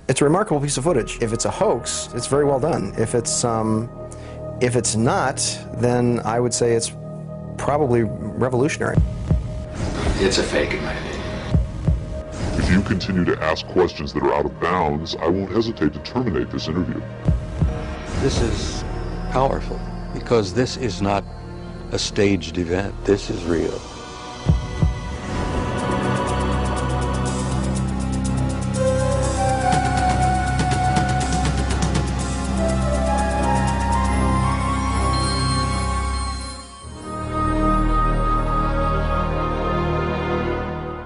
It's a remarkable piece of footage. If it's a hoax, it's very well done. If it's not, then I would say it's probably revolutionary. It's a fake in my opinion. If you continue to ask questions that are out of bounds, I won't hesitate to terminate this interview. This is powerful because this is not a staged event. This is real.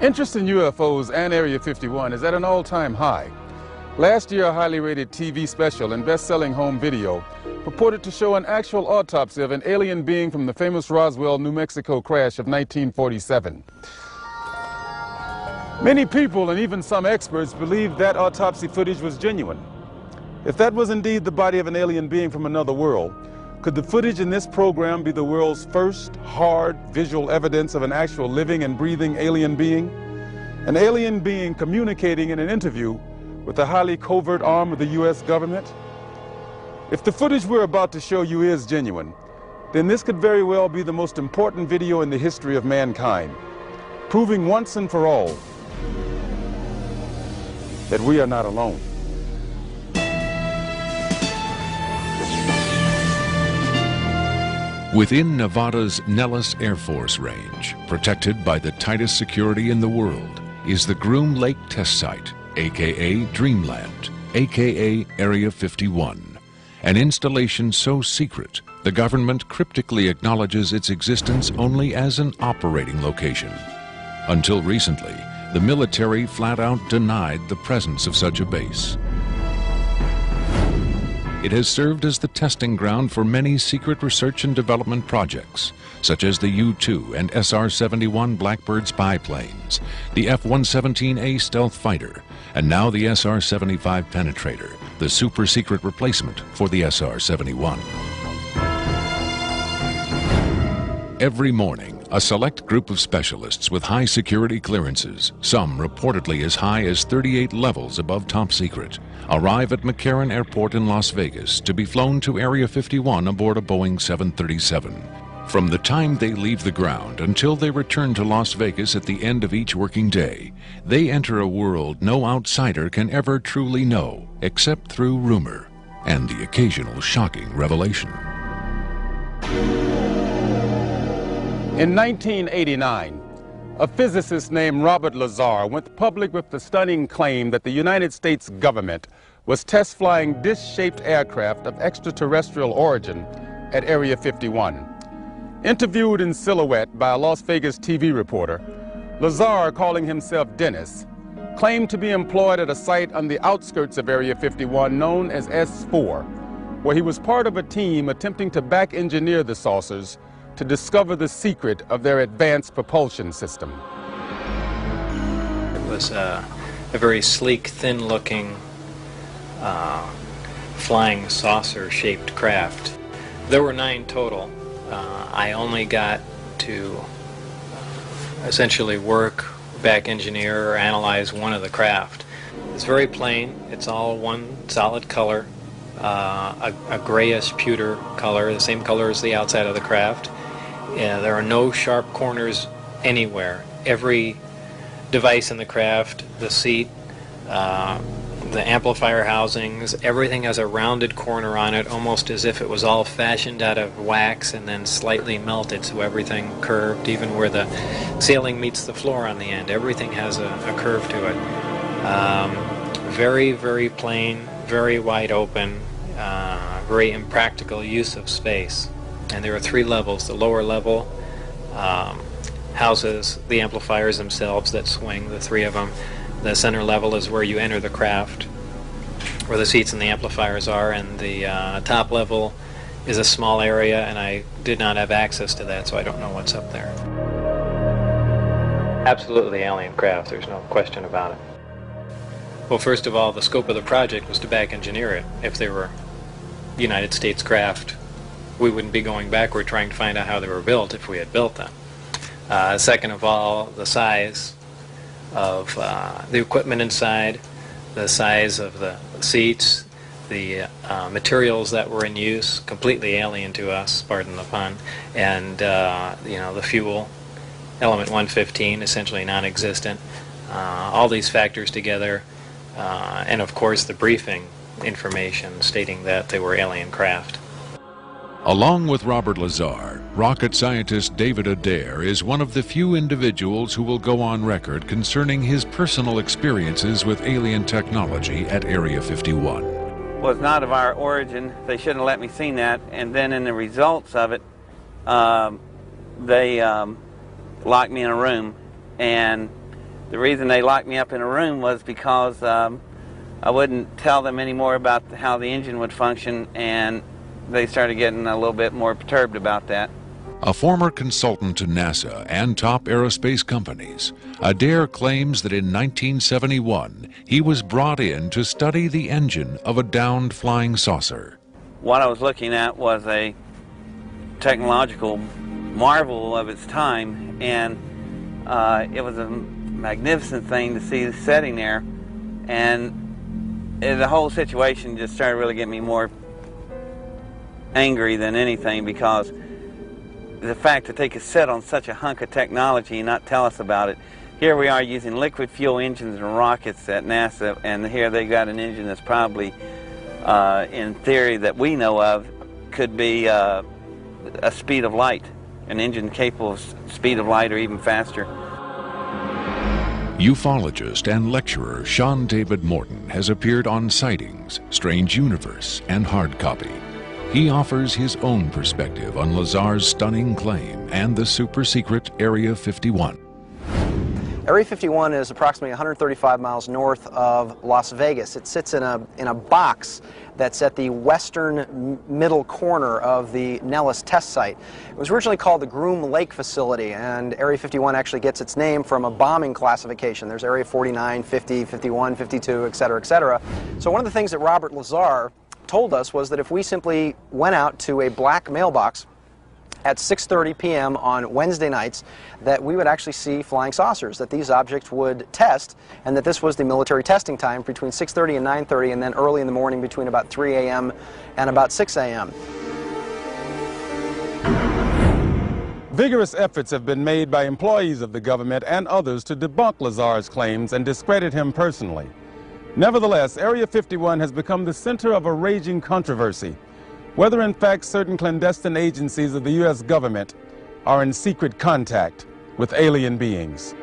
Interest in UFOs and Area 51 is at an all-time high. Last year, a highly rated TV special and best-selling home video purported to show an actual autopsy of an alien being from the famous Roswell, New Mexico crash of 1947. Many people and even some experts believed that autopsy footage was genuine. If that was indeed the body of an alien being from another world, could the footage in this program be the world's first hard visual evidence of an actual living and breathing alien being? An alien being communicating in an interview with a highly covert arm of the U.S. government? If the footage we're about to show you is genuine, then this could very well be the most important video in the history of mankind, proving once and for all that we are not alone. Within Nevada's Nellis Air Force Range, protected by the tightest security in the world, is the Groom Lake Test Site, aka Dreamland, aka Area 51. An installation so secret, the government cryptically acknowledges its existence only as an operating location. Until recently, the military flat out denied the presence of such a base. It has served as the testing ground for many secret research and development projects, such as the U-2 and SR-71 Blackbird spy planes, the F-117A stealth fighter, and now the SR-75 penetrator, the super-secret replacement for the SR-71. Every morning, a select group of specialists with high security clearances, some reportedly as high as 38 levels above top secret, arrive at McCarran Airport in Las Vegas to be flown to Area 51 aboard a Boeing 737. From the time they leave the ground until they return to Las Vegas at the end of each working day, they enter a world no outsider can ever truly know, except through rumor and the occasional shocking revelation. In 1989, a physicist named Robert Lazar went public with the stunning claim that the United States government was test flying dish-shaped aircraft of extraterrestrial origin at Area 51. Interviewed in silhouette by a Las Vegas TV reporter, Lazar, calling himself Dennis, claimed to be employed at a site on the outskirts of Area 51 known as S4, where he was part of a team attempting to back-engineer the saucers to discover the secret of their advanced propulsion system. It was a very sleek, thin-looking, flying saucer-shaped craft. There were 9 total. I only got to essentially work, back engineer, or analyze one of the craft. It's very plain. It's all one solid color, a grayish pewter color, the same color as the outside of the craft. There are no sharp corners anywhere. Every device in the craft, the seat, the amplifier housings, everything has a rounded corner on it, almost as if it was all fashioned out of wax and then slightly melted, so everything curved, even where the ceiling meets the floor on the end. Everything has a curve to it. Very, very plain, very wide open, very impractical use of space. And there are 3 levels. The lower level houses the amplifiers themselves that swing, the 3 of them. The center level is where you enter the craft, where the seats and the amplifiers are, and the top level is a small area, and I did not have access to that, so I don't know what's up there. Absolutely alien craft, there's no question about it. Well, first of all, the scope of the project was to back engineer it. If they were United States craft, we wouldn't be going backward trying to find out how they were built if we had built them. Second of all, the size of the equipment inside, the size of the seats, the materials that were in use, completely alien to us, pardon the pun, and you know, the fuel, element 115, essentially non-existent. All these factors together, and of course the briefing information stating that they were alien craft. Along with Robert Lazar, rocket scientist David Adair is one of the few individuals who will go on record concerning his personal experiences with alien technology at Area 51. Was not of our origin. They shouldn't have let me see that. And then in the results of it, they locked me in a room. And the reason they locked me up in a room was because I wouldn't tell them any more about how the engine would function, and they started getting a little bit more perturbed about that. A former consultant to NASA and top aerospace companies, Adair claims that in 1971 he was brought in to study the engine of a downed flying saucer. What I was looking at was a technological marvel of its time, and it was a magnificent thing to see sitting there, and the whole situation just started really getting me more angry than anything, because the fact that they could sit on such a hunk of technology and not tell us about it. Here we are using liquid fuel engines and rockets at NASA, and here they got an engine that's probably, in theory that we know of, could be a speed of light, an engine capable of speed of light or even faster. Ufologist and lecturer Sean David Morton has appeared on Sightings, Strange Universe, and Hard Copy. He offers his own perspective on Lazar's stunning claim and the super-secret Area 51. Area 51 is approximately 135 miles north of Las Vegas. It sits in a box that's at the western middle corner of the Nellis test site. It was originally called the Groom Lake Facility, and Area 51 actually gets its name from a bombing classification. There's Area 49, 50, 51, 52, etc., etc. So one of the things that Robert Lazar told us was that if we simply went out to a black mailbox at 6:30 p.m. on Wednesday nights, that we would actually see flying saucers, that these objects would test, and that this was the military testing time between 6:30 and 9:30, and then early in the morning between about 3 a.m. and about 6 a.m. Vigorous efforts have been made by employees of the government and others to debunk Lazar's claims and discredit him personally. Nevertheless, Area 51 has become the center of a raging controversy, whether in fact certain clandestine agencies of the U.S. government are in secret contact with alien beings.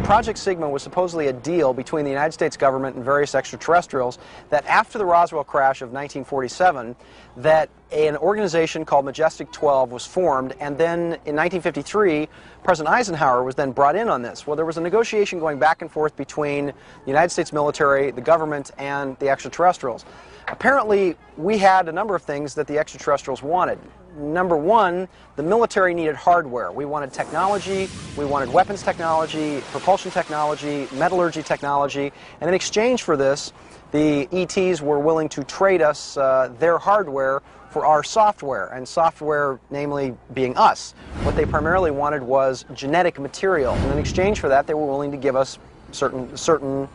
Project Sigma was supposedly a deal between the United States government and various extraterrestrials that after the Roswell crash of 1947, that an organization called Majestic 12 was formed, and then in 1953, President Eisenhower was then brought in on this. Well, there was a negotiation going back and forth between the United States military, the government, and the extraterrestrials. Apparently, we had a number of things that the extraterrestrials wanted. Number one, the military needed hardware. We wanted technology, we wanted weapons technology, propulsion technology, metallurgy technology, and in exchange for this, the ETs were willing to trade us their hardware for our software, and software namely being us. What they primarily wanted was genetic material, and in exchange for that, they were willing to give us certain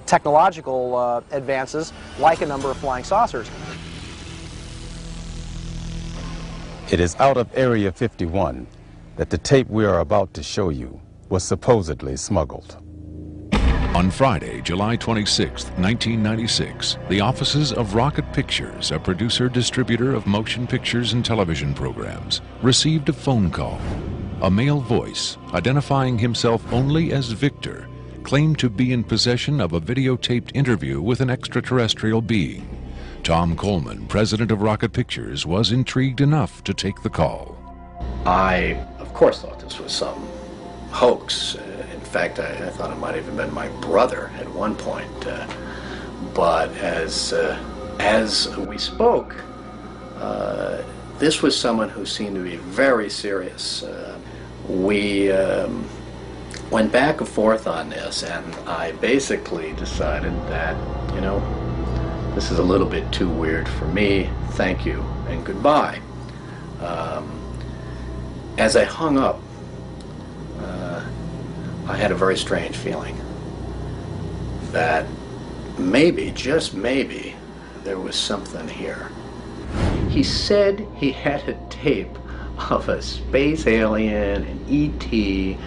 technological advances, like a number of flying saucers. It is out of Area 51 that the tape we are about to show you was supposedly smuggled. On Friday, July 26, 1996, the offices of Rocket Pictures, a producer-distributor of motion pictures and television programs, received a phone call. A male voice, identifying himself only as Victor, claimed to be in possession of a videotaped interview with an extraterrestrial being. Tom Coleman, president of Rocket Pictures, was intrigued enough to take the call. I, of course, thought this was some hoax. In fact, I thought it might have even been my brother at one point. But as we spoke, this was someone who seemed to be very serious. We went back and forth on this, and I basically decided that, you know, this is a little bit too weird for me. Thank you and goodbye. As I hung up, I had a very strange feeling that maybe, just maybe, there was something here. He said he had a tape of a space alien, an ET,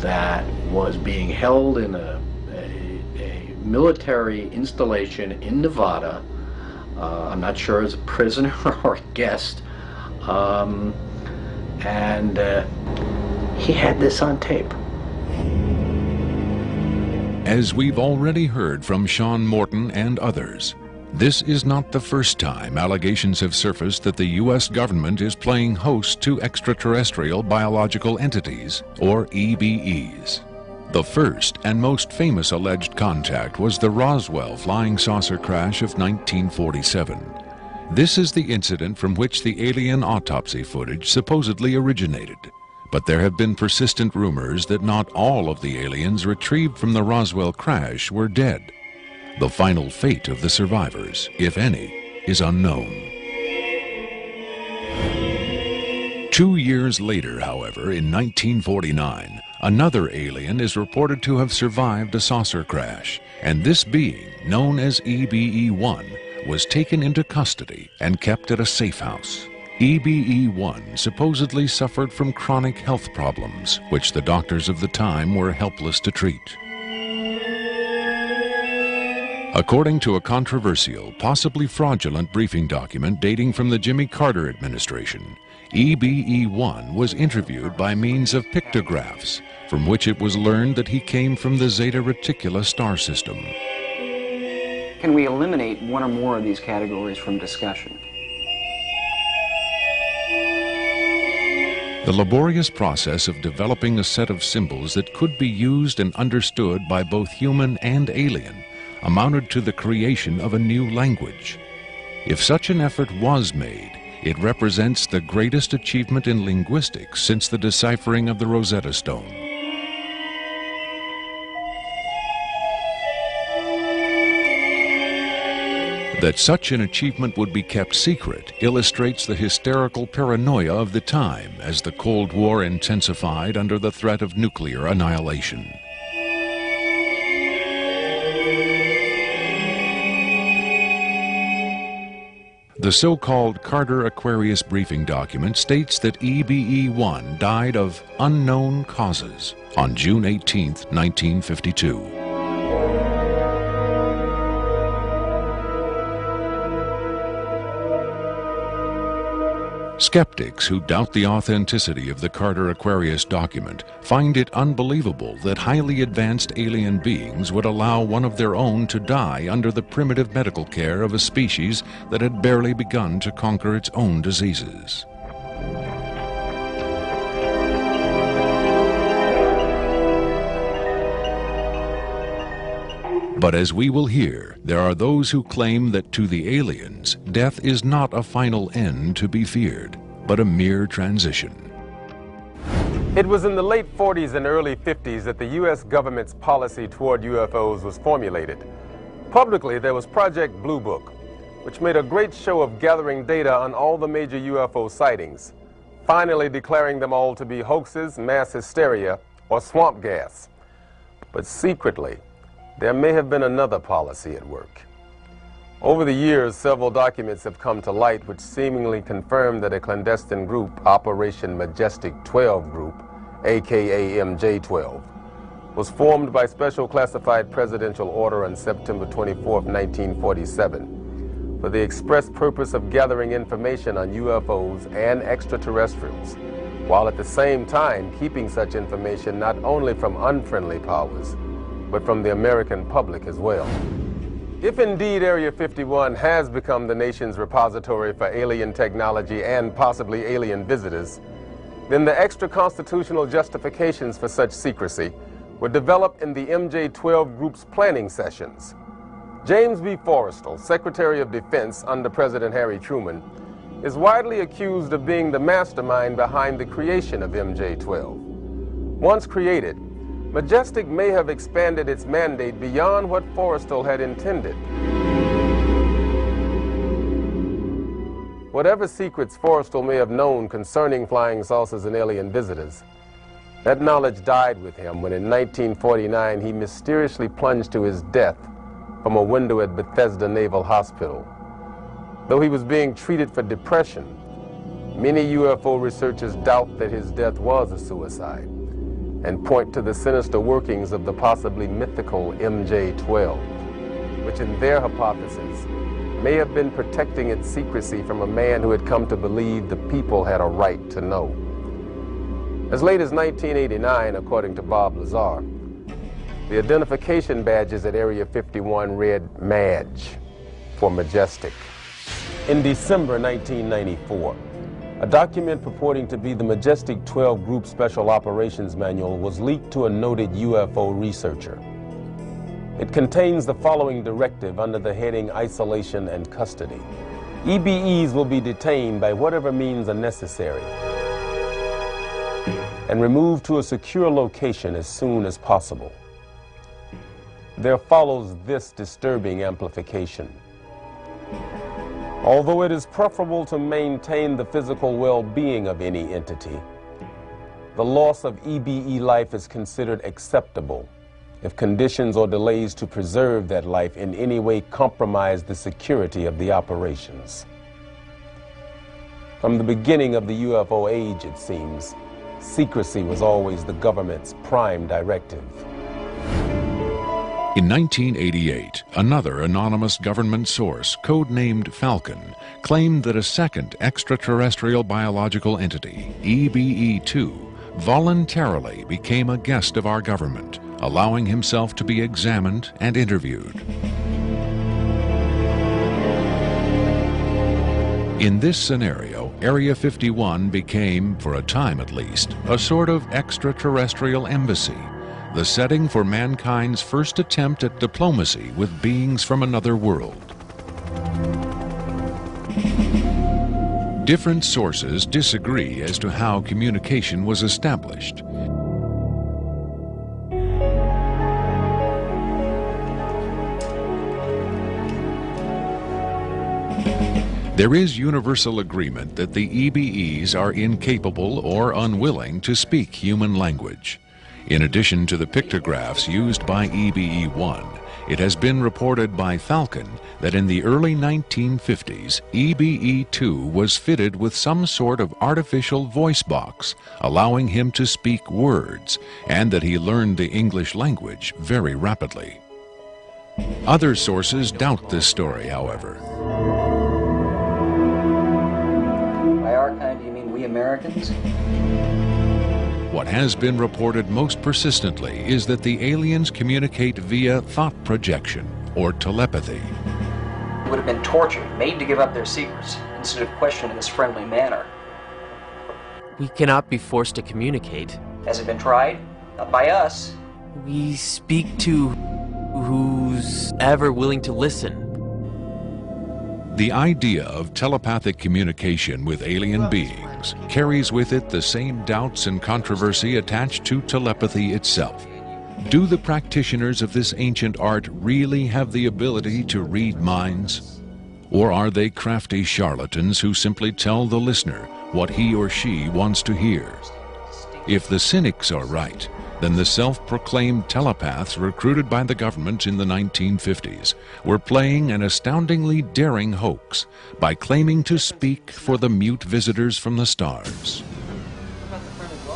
that was being held in a military installation in Nevada. I'm not sure as a prisoner or a guest. And he had this on tape. As we've already heard from Sean Morton and others, this is not the first time allegations have surfaced that the U.S. government is playing host to extraterrestrial biological entities, or EBEs. The first and most famous alleged contact was the Roswell flying saucer crash of 1947. This is the incident from which the alien autopsy footage supposedly originated. But there have been persistent rumors that not all of the aliens retrieved from the Roswell crash were dead. The final fate of the survivors, if any, is unknown. 2 years later, however, in 1949, another alien is reported to have survived a saucer crash, and this being, known as EBE-1, was taken into custody and kept at a safe house. EBE-1 supposedly suffered from chronic health problems, which the doctors of the time were helpless to treat. According to a controversial, possibly fraudulent briefing document dating from the Jimmy Carter administration, EBE-1 was interviewed by means of pictographs, from which it was learned that he came from the Zeta Reticuli star system. Can we eliminate one or more of these categories from discussion? The laborious process of developing a set of symbols that could be used and understood by both human and alien amounted to the creation of a new language. If such an effort was made, it represents the greatest achievement in linguistics since the deciphering of the Rosetta Stone. That such an achievement would be kept secret illustrates the hysterical paranoia of the time as the Cold War intensified under the threat of nuclear annihilation. The so-called Carter-Aquarius briefing document states that EBE-1 died of unknown causes on June 18, 1952. Skeptics who doubt the authenticity of the Carter-Aquarius document find it unbelievable that highly advanced alien beings would allow one of their own to die under the primitive medical care of a species that had barely begun to conquer its own diseases. But as we will hear, there are those who claim that to the aliens, death is not a final end to be feared, but a mere transition. It was in the late 40s and early 50s that the U.S. government's policy toward UFOs was formulated. Publicly, there was Project Blue Book, which made a great show of gathering data on all the major UFO sightings, finally declaring them all to be hoaxes, mass hysteria, or swamp gas. But secretly, there may have been another policy at work. Over the years, several documents have come to light which seemingly confirm that a clandestine group, Operation Majestic 12 Group, aka MJ-12, was formed by special classified presidential order on September 24, 1947, for the express purpose of gathering information on UFOs and extraterrestrials, while at the same time keeping such information not only from unfriendly powers, but from the American public as well. If indeed Area 51 has become the nation's repository for alien technology and possibly alien visitors, then the extra-constitutional justifications for such secrecy were developed in the MJ-12 Group's planning sessions. James B. Forrestal, Secretary of Defense under President Harry Truman, is widely accused of being the mastermind behind the creation of MJ-12. Once created, Majestic may have expanded its mandate beyond what Forrestal had intended. Whatever secrets Forrestal may have known concerning flying saucers and alien visitors, that knowledge died with him when in 1949 he mysteriously plunged to his death from a window at Bethesda Naval Hospital. Though he was being treated for depression, many UFO researchers doubt that his death was a suicide and point to the sinister workings of the possibly mythical MJ-12, which in their hypothesis may have been protecting its secrecy from a man who had come to believe the people had a right to know. As late as 1989, according to Bob Lazar, the identification badges at Area 51 read MAJ for Majestic. In December 1994, a document purporting to be the Majestic 12 Group Special Operations Manual was leaked to a noted UFO researcher. It contains the following directive under the heading Isolation and Custody. EBEs will be detained by whatever means are necessary and removed to a secure location as soon as possible. There follows this disturbing amplification. Although it is preferable to maintain the physical well-being of any entity, the loss of EBE life is considered acceptable if conditions or delays to preserve that life in any way compromise the security of the operations. From the beginning of the UFO age, it seems, secrecy was always the government's prime directive. In 1988, another anonymous government source, codenamed Falcon, claimed that a second extraterrestrial biological entity, EBE-2, voluntarily became a guest of our government, allowing himself to be examined and interviewed. In this scenario, Area 51 became, for a time at least, a sort of extraterrestrial embassy, the setting for mankind's first attempt at diplomacy with beings from another world. Different sources disagree as to how communication was established. There is universal agreement that the EBEs are incapable or unwilling to speak human language. In addition to the pictographs used by EBE-1, it has been reported by Falcon that in the early 1950s, EBE-2 was fitted with some sort of artificial voice box, allowing him to speak words, and that he learned the English language very rapidly. Other sources doubt this story, however. By our kind, do you mean we Americans? What has been reported most persistently is that the aliens communicate via thought projection, or telepathy. They would have been tortured, made to give up their secrets, instead of questioned in this friendly manner. We cannot be forced to communicate. Has it been tried? Not by us. We speak to who's ever willing to listen. The idea of telepathic communication with alien beings carries with it the same doubts and controversy attached to telepathy itself. Do the practitioners of this ancient art really have the ability to read minds? Or are they crafty charlatans who simply tell the listener what he or she wants to hear? If the cynics are right, then the self-proclaimed telepaths recruited by the government in the 1950s were playing an astoundingly daring hoax by claiming to speak for the mute visitors from the stars.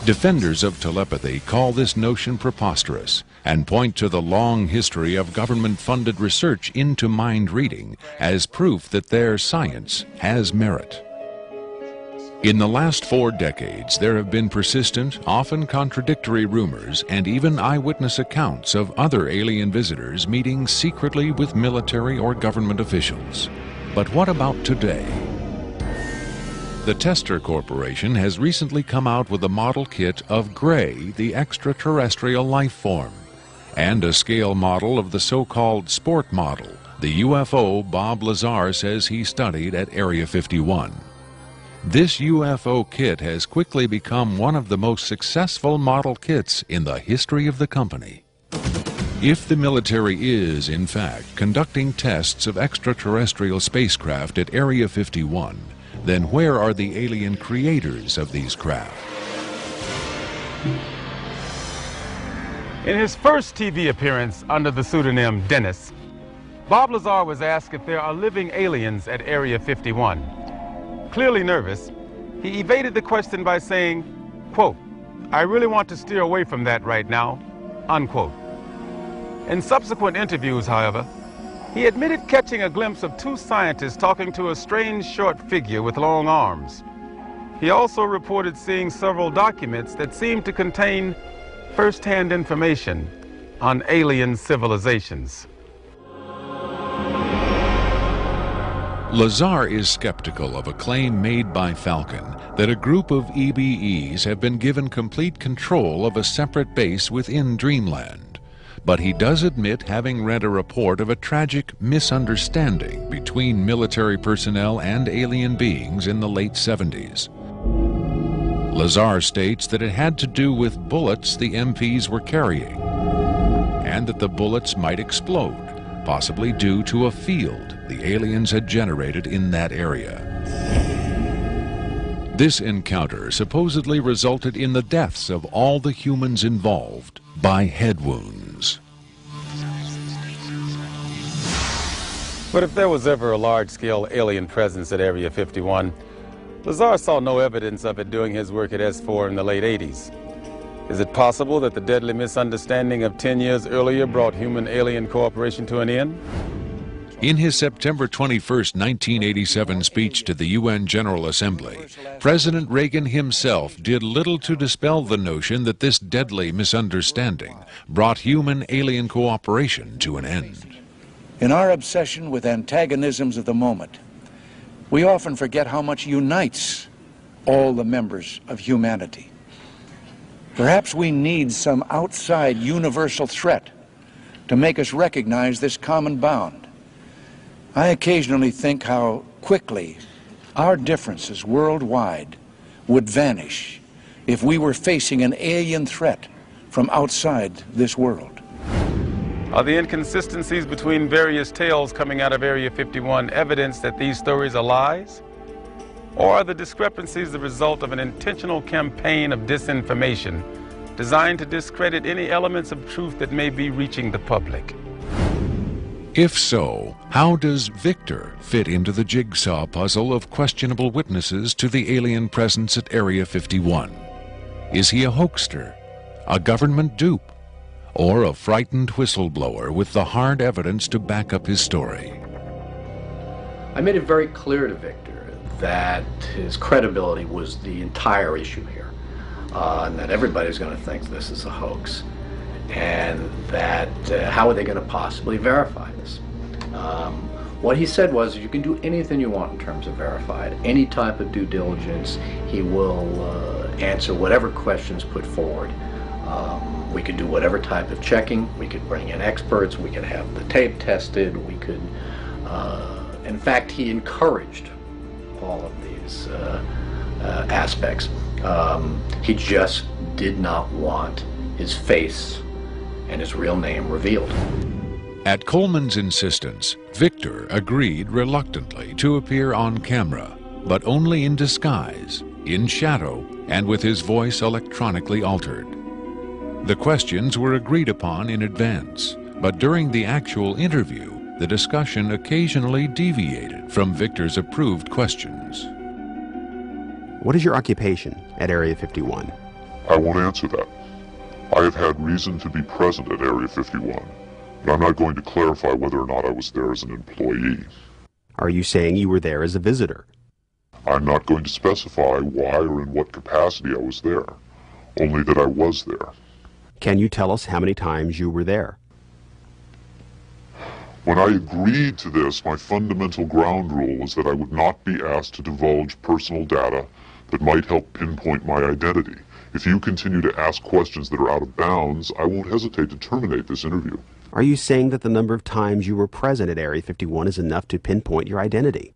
Defenders of telepathy call this notion preposterous and point to the long history of government-funded research into mind reading as proof that their science has merit. In the last 4 decades, there have been persistent, often contradictory rumors and even eyewitness accounts of other alien visitors meeting secretly with military or government officials. But what about today? The Tester Corporation has recently come out with a model kit of Gray, the extraterrestrial life form, and a scale model of the so-called sport model, the UFO Bob Lazar says he studied at Area 51. This UFO kit has quickly become one of the most successful model kits in the history of the company. If the military is, in fact, conducting tests of extraterrestrial spacecraft at Area 51, then where are the alien creators of these craft? In his first TV appearance under the pseudonym Dennis, Bob Lazar was asked if there are living aliens at Area 51. Clearly nervous, he evaded the question by saying, quote, "I really want to steer away from that right now," unquote. In subsequent interviews, however, he admitted catching a glimpse of two scientists talking to a strange short figure with long arms. He also reported seeing several documents that seemed to contain first-hand information on alien civilizations. Lazar is skeptical of a claim made by Falcon that a group of EBEs have been given complete control of a separate base within Dreamland. But he does admit having read a report of a tragic misunderstanding between military personnel and alien beings in the late 70s. Lazar states that it had to do with bullets the MPs were carrying, and that the bullets might explode, possibly due to a field the aliens had generated in that area. This encounter supposedly resulted in the deaths of all the humans involved by head wounds. But if there was ever a large-scale alien presence at Area 51, Lazar saw no evidence of it during his work at S4 in the late 80s. Is it possible that the deadly misunderstanding of 10 years earlier brought human-alien cooperation to an end? In his September 21, 1987 speech to the UN General Assembly, President Reagan himself did little to dispel the notion that this deadly misunderstanding brought human-alien cooperation to an end. In our obsession with antagonisms of the moment, we often forget how much unites all the members of humanity. Perhaps we need some outside universal threat to make us recognize this common bound. I occasionally think how quickly our differences worldwide would vanish if we were facing an alien threat from outside this world. Are the inconsistencies between various tales coming out of Area 51 evidence that these stories are lies? Or are the discrepancies the result of an intentional campaign of disinformation designed to discredit any elements of truth that may be reaching the public? If so, how does Victor fit into the jigsaw puzzle of questionable witnesses to the alien presence at Area 51? Is he a hoaxer, a government dupe, or a frightened whistleblower with the hard evidence to back up his story? I made it very clear to Victor that his credibility was the entire issue here, and that everybody's going to think this is a hoax, and that how are they going to possibly verify this? What he said was, you can do anything you want in terms of verified, any type of due diligence. He will answer whatever questions put forward. We could do whatever type of checking. We could bring in experts. We could have the tape tested. We could, in fact, he encouraged all of these aspects. He just did not want his face and his real name revealed. At Coleman's insistence, Victor agreed reluctantly to appear on camera, but only in disguise, in shadow, and with his voice electronically altered. The questions were agreed upon in advance, but during the actual interview, the discussion occasionally deviated from Victor's approved questions. What is your occupation at Area 51? I won't answer that. I have had reason to be present at Area 51, but I'm not going to clarify whether or not I was there as an employee. Are you saying you were there as a visitor? I'm not going to specify why or in what capacity I was there, only that I was there. Can you tell us how many times you were there? When I agreed to this, my fundamental ground rule was that I would not be asked to divulge personal data that might help pinpoint my identity. If you continue to ask questions that are out of bounds, I won't hesitate to terminate this interview. Are you saying that the number of times you were present at Area 51 is enough to pinpoint your identity?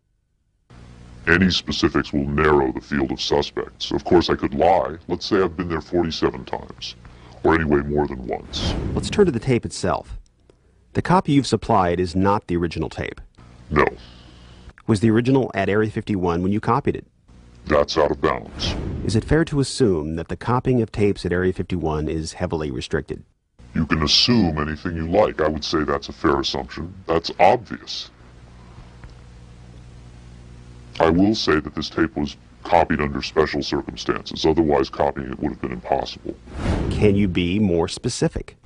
Any specifics will narrow the field of suspects. Of course, I could lie. Let's say I've been there 47 times, or anyway more than once. Let's turn to the tape itself. The copy you've supplied is not the original tape. No. Was the original at Area 51 when you copied it? That's out of bounds. Is it fair to assume that the copying of tapes at Area 51 is heavily restricted? You can assume anything you like. I would say that's a fair assumption. That's obvious. I will say that this tape was copied under special circumstances. Otherwise, copying it would have been impossible. Can you be more specific?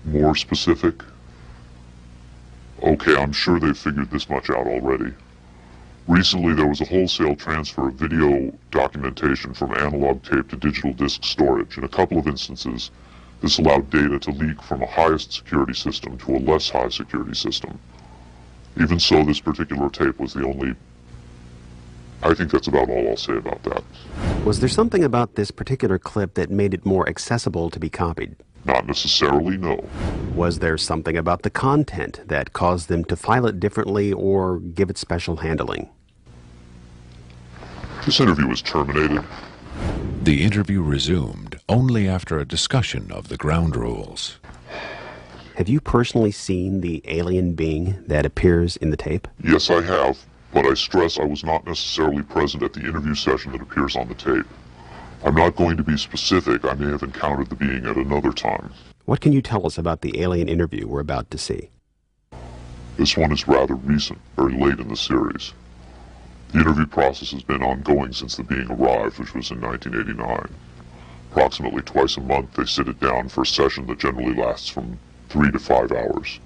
More specific? Okay, I'm sure they've figured this much out already. Recently, there was a wholesale transfer of video documentation from analog tape to digital disk storage. In a couple of instances, this allowed data to leak from a highest security system to a less high security system. Even so, this particular tape was the only... I think that's about all I'll say about that. Was there something about this particular clip that made it more accessible to be copied? Not necessarily, no. Was there something about the content that caused them to file it differently or give it special handling? This interview was terminated. The interview resumed only after a discussion of the ground rules. Have you personally seen the alien being that appears in the tape? Yes, I have, but I stress I was not necessarily present at the interview session that appears on the tape. I'm not going to be specific. I may have encountered the being at another time. What can you tell us about the alien interview we're about to see? This one is rather recent, very late in the series. The interview process has been ongoing since the being arrived, which was in 1989. Approximately twice a month, they sit it down for a session that generally lasts from 3 to 5 hours.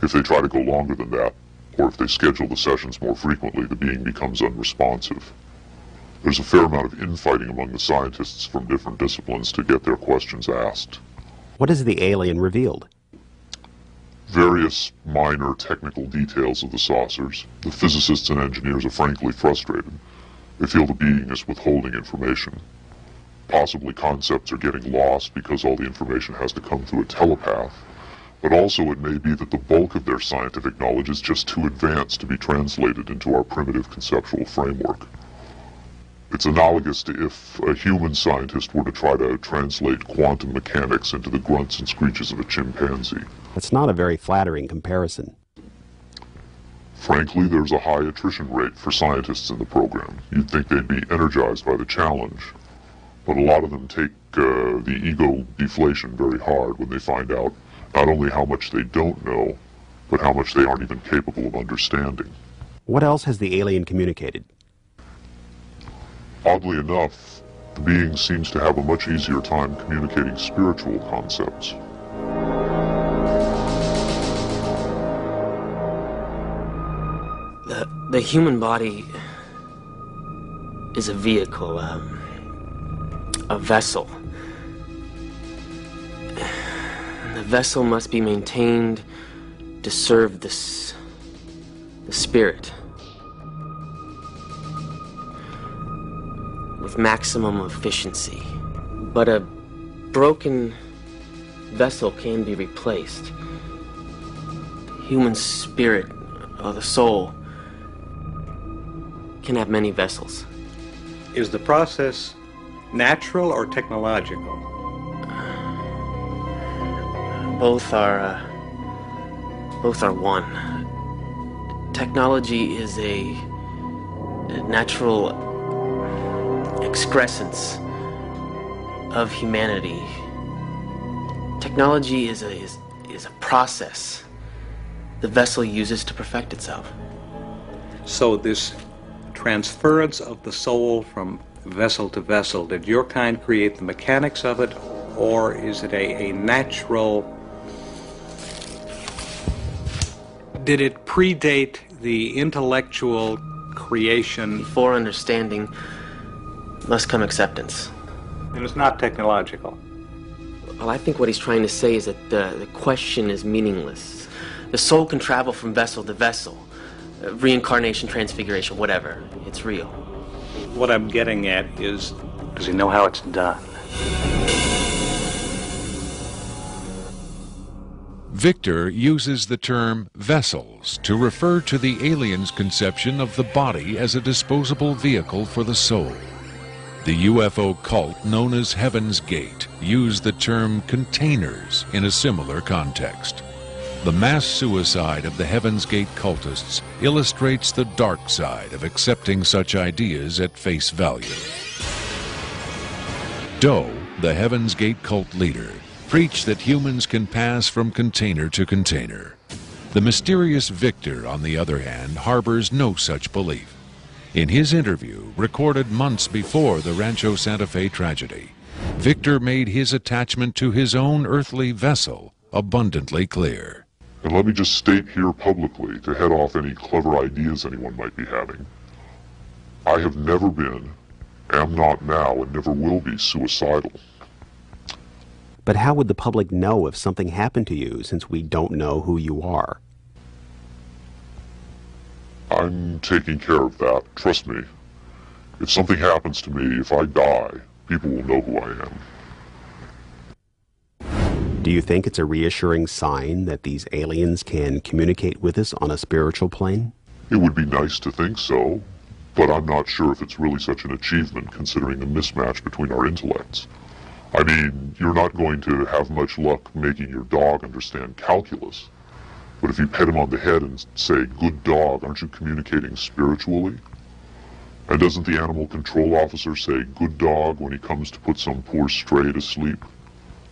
If they try to go longer than that, or if they schedule the sessions more frequently, the being becomes unresponsive. There's a fair amount of infighting among the scientists from different disciplines to get their questions asked. What has the alien revealed? Various minor technical details of the saucers. The physicists and engineers are frankly frustrated. They feel the being is withholding information. Possibly concepts are getting lost because all the information has to come through a telepath. But also it may be that the bulk of their scientific knowledge is just too advanced to be translated into our primitive conceptual framework. It's analogous to if a human scientist were to try to translate quantum mechanics into the grunts and screeches of a chimpanzee. That's not a very flattering comparison. Frankly, there's a high attrition rate for scientists in the program. You'd think they'd be energized by the challenge. But a lot of them take the ego deflation very hard when they find out not only how much they don't know, but how much they aren't even capable of understanding. What else has the alien communicated? Oddly enough, the being seems to have a much easier time communicating spiritual concepts. The human body is a vehicle, a vessel. The vessel must be maintained to serve the spirit with maximum efficiency. But a broken vessel can be replaced. The human spirit, or the soul, can have many vessels. Is the process natural or technological? Both are one. Technology is a natural excrescence of humanity. Technology is a process the vessel uses to perfect itself. So this transference of the soul from vessel to vessel, did your kind create the mechanics of it, or is it a natural... Did it predate the intellectual creation? Before understanding must come acceptance. And it's not technological. Well, I think what he's trying to say is that the question is meaningless. The soul can travel from vessel to vessel. Reincarnation, transfiguration, whatever. It's real. What I'm getting at is, does he know how it's done? Victor uses the term vessels to refer to the alien's conception of the body as a disposable vehicle for the soul. The UFO cult known as Heaven's Gate used the term containers in a similar context. The mass suicide of the Heaven's Gate cultists illustrates the dark side of accepting such ideas at face value. Doe, the Heaven's Gate cult leader, preach that humans can pass from container to container. The mysterious Victor, on the other hand, harbors no such belief. In his interview, recorded months before the Rancho Santa Fe tragedy, Victor made his attachment to his own earthly vessel abundantly clear. And let me just state here publicly, to head off any clever ideas anyone might be having, I have never been, am not now, and never will be suicidal. But how would the public know if something happened to you, since we don't know who you are? I'm taking care of that, trust me. If something happens to me, if I die, people will know who I am. Do you think it's a reassuring sign that these aliens can communicate with us on a spiritual plane? It would be nice to think so, but I'm not sure if it's really such an achievement considering the mismatch between our intellects. I mean, you're not going to have much luck making your dog understand calculus, but if you pet him on the head and say, "Good dog," aren't you communicating spiritually? And doesn't the animal control officer say, "Good dog," when he comes to put some poor stray to sleep?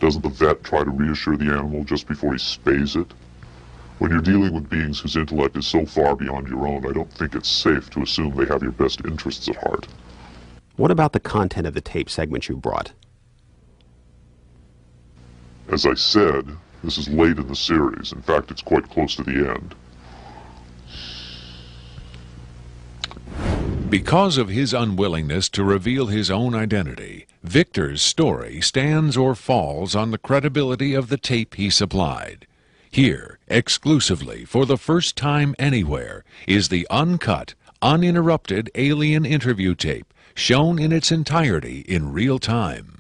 Doesn't the vet try to reassure the animal just before he spays it? When you're dealing with beings whose intellect is so far beyond your own, I don't think it's safe to assume they have your best interests at heart. What about the content of the tape segment you brought? As I said, this is late in the series. In fact, it's quite close to the end. Because of his unwillingness to reveal his own identity, Victor's story stands or falls on the credibility of the tape he supplied. Here, exclusively, for the first time anywhere, is the uncut, uninterrupted alien interview tape, shown in its entirety in real time.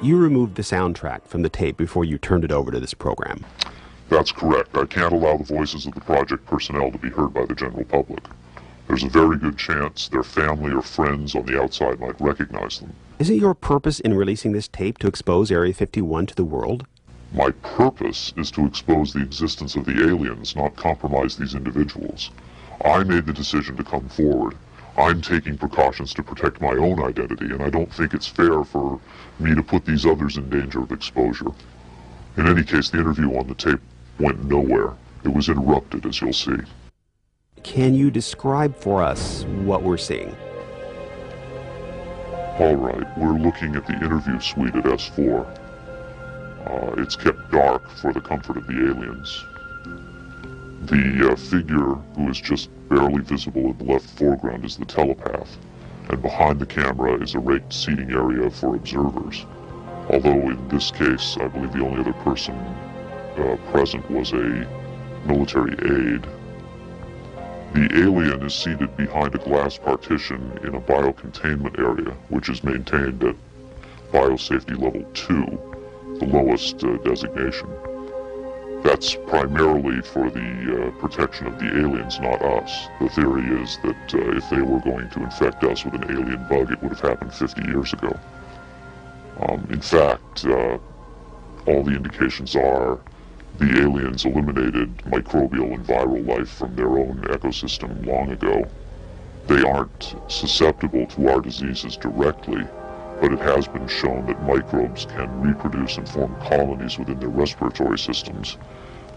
You removed the soundtrack from the tape before you turned it over to this program. That's correct. I can't allow the voices of the project personnel to be heard by the general public. There's a very good chance their family or friends on the outside might recognize them. Is it your purpose in releasing this tape to expose Area 51 to the world? My purpose is to expose the existence of the aliens, not compromise these individuals. I made the decision to come forward. I'm taking precautions to protect my own identity, and I don't think it's fair for me to put these others in danger of exposure. In any case, the interview on the tape went nowhere. It was interrupted, as you'll see. Can you describe for us what we're seeing? All right, we're looking at the interview suite at S4. It's kept dark for the comfort of the aliens. The figure who is just barely visible in the left foreground is the telepath, and behind the camera is a raked seating area for observers. Although in this case, I believe the only other person present was a military aide. The alien is seated behind a glass partition in a biocontainment area, which is maintained at biosafety level 2, the lowest designation. That's primarily for the protection of the aliens, not us. The theory is that if they were going to infect us with an alien bug, it would have happened 50 years ago. In fact, all the indications are the aliens eliminated microbial and viral life from their own ecosystem long ago. They aren't susceptible to our diseases directly, but it has been shown that microbes can reproduce and form colonies within their respiratory systems,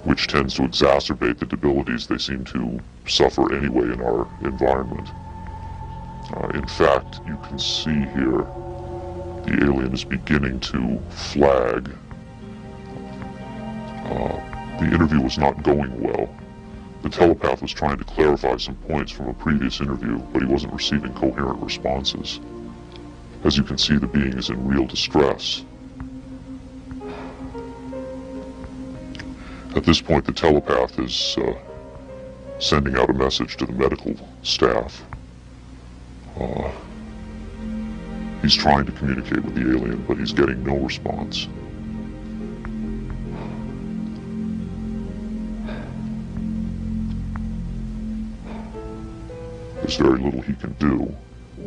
which tends to exacerbate the debilities they seem to suffer anyway in our environment. In fact, you can see here the alien is beginning to flag. The interview was not going well. The telepath was trying to clarify some points from a previous interview, but he wasn't receiving coherent responses. As you can see, the being is in real distress. At this point, the telepath is sending out a message to the medical staff. He's trying to communicate with the alien, but he's getting no response. There's very little he can do.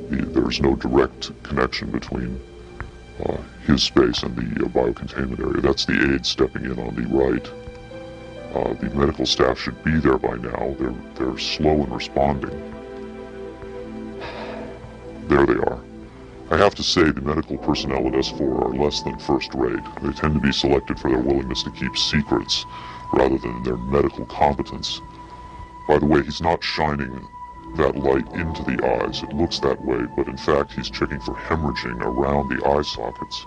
There's no direct connection between his space and the biocontainment area. That's the aide stepping in on the right. The medical staff should be there by now. They're slow in responding. There they are. I have to say the medical personnel at S4 are less than first rate. They tend to be selected for their willingness to keep secrets rather than their medical competence. By the way, he's not shining that light into the eyes. It looks that way, but in fact he's checking for hemorrhaging around the eye sockets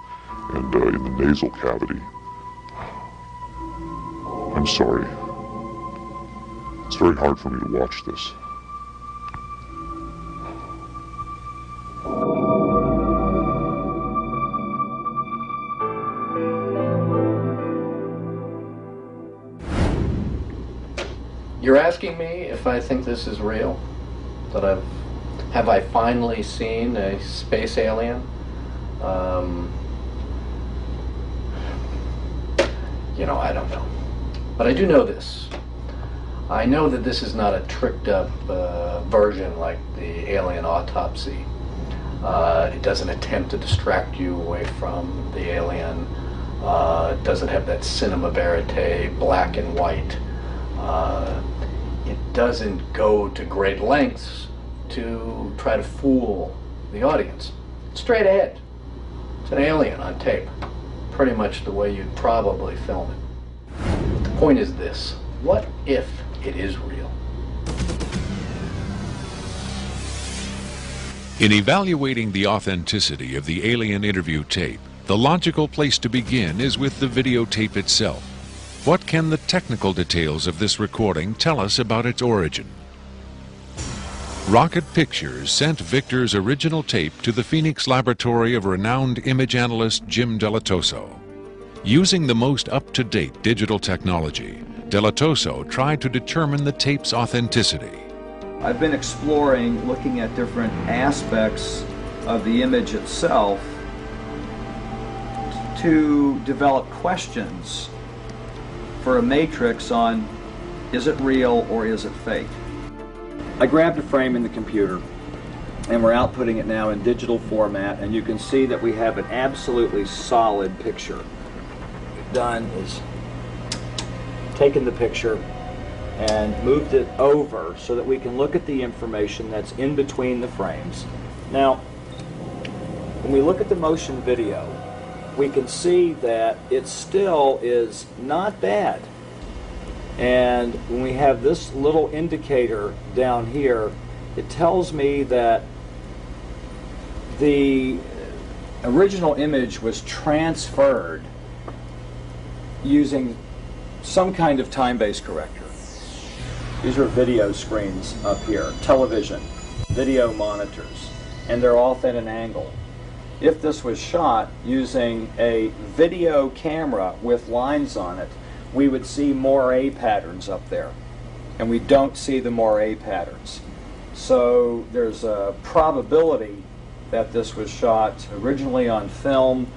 and in the nasal cavity. I'm sorry. It's very hard for me to watch this. You're asking me if I think this is real? That have I finally seen a space alien? You know, I don't know. But I do know this. I know that this is not a tricked up version like the alien autopsy. It doesn't attempt to distract you away from the alien. It doesn't have that cinema verite, black and white. It doesn't go to great lengths to try to fool the audience. It's straight ahead. It's an alien on tape. Pretty much the way you'd probably film it. The point is this: what if it is real? In evaluating the authenticity of the alien interview tape, the logical place to begin is with the videotape itself. What can the technical details of this recording tell us about its origin? Rocket Pictures sent Victor's original tape to the Phoenix laboratory of renowned image analyst Jim Delatoso. Using the most up-to-date digital technology, Delatoso tried to determine the tape's authenticity. I've been exploring, looking at different aspects of the image itself to develop questions for a matrix on is it real or is it fake. I grabbed a frame in the computer and we're outputting it now in digital format, and you can see that we have an absolutely solid picture. What we've done is taken the picture and moved it over so that we can look at the information that's in between the frames. Now, when we look at the motion video, we can see that it still is not bad. And when we have this little indicator down here, it tells me that the original image was transferred using some kind of time-based corrector. These are video screens up here, television, video monitors, and they're off at an angle. If this was shot using a video camera with lines on it, we would see moire patterns up there, and we don't see the moire patterns. So there's a probability that this was shot originally on film,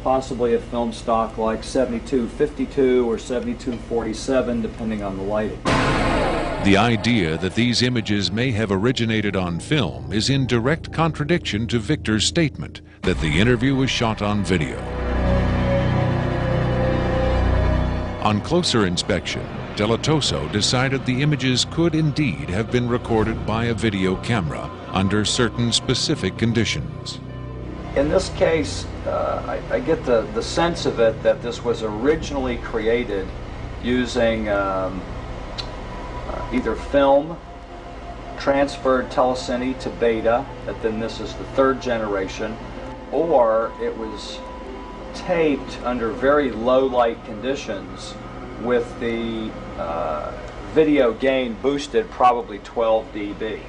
possibly a film stock like 72-52 or 72-47, depending on the lighting. The idea that these images may have originated on film is in direct contradiction to Victor's statement that the interview was shot on video. On closer inspection, Delatoso decided the images could indeed have been recorded by a video camera under certain specific conditions. In this case, I get the sense of it that this was originally created using either film, transferred telecine to beta, that then this is the third generation, or it was taped under very low light conditions with the video gain boosted probably 12 dB.